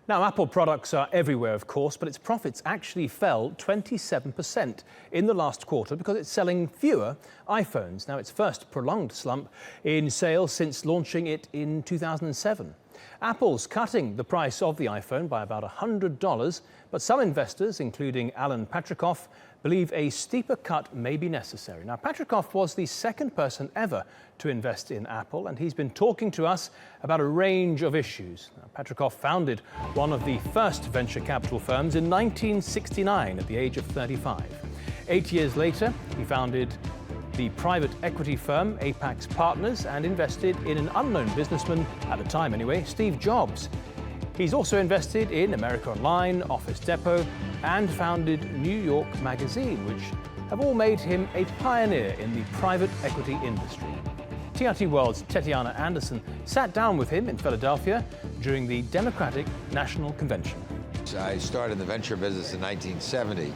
Now, Apple products are everywhere, of course, but its profits actually fell 27% in the last quarter because it's selling fewer iPhones. Now, its first prolonged slump in sales since launching it in 2007. Apple's cutting the price of the iPhone by about $100, but some investors, including Alan Patricof, believe a steeper cut may be necessary. Now, Patricof was the second person ever to invest in Apple, and he's been talking to us about a range of issues. Now, Patricof founded one of the first venture capital firms in 1969 at the age of 35. 8 years later, he founded the private equity firm Apax Partners and invested in an unknown businessman, at the time anyway, Steve Jobs. He's also invested in America Online, Office Depot, and founded New York Magazine, which have all made him a pioneer in the private equity industry. TRT World's Tetiana Anderson sat down with him in Philadelphia during the Democratic National Convention. I started the venture business in 1970.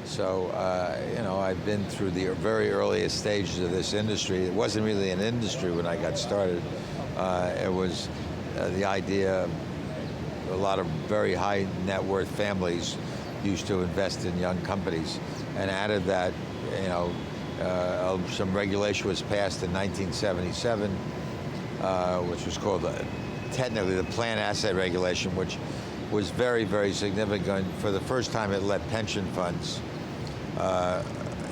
So, I've been through the very earliest stages of this industry. It wasn't really an industry when I got started. It was the idea a lot of very high net worth families used to invest in young companies. And out of that, some regulation was passed in 1977, which was called technically the Plan Asset Regulation, which was very, very significant. For the first time, it let pension funds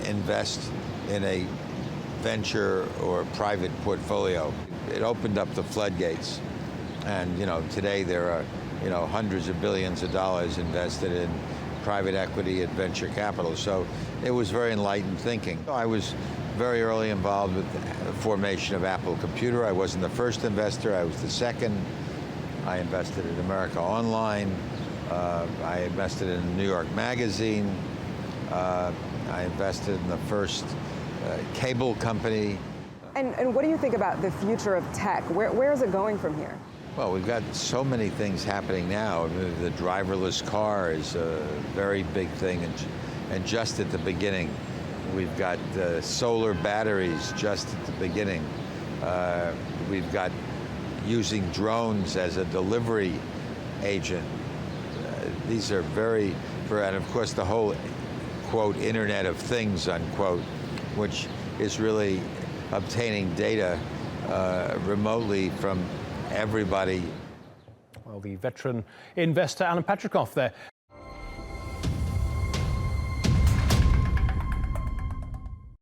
invest in a venture or private portfolio. It opened up the floodgates. And, today there are, hundreds of billions of dollars invested in private equity and venture capital. So it was very enlightened thinking. I was very early involved with the formation of Apple Computer. I wasn't the first investor, I was the second. I invested in America Online. I invested in New York Magazine. I invested in the first cable company. And what do you think about the future of tech? Where is it going from here? Well, we've got so many things happening now. The driverless car is a very big thing, and just at the beginning. We've got solar batteries just at the beginning. We've got using drones as a delivery agent. These are and of course the whole, quote, Internet of Things, unquote, which is really obtaining data remotely from everybody. Well, the veteran investor Alan Patricof there.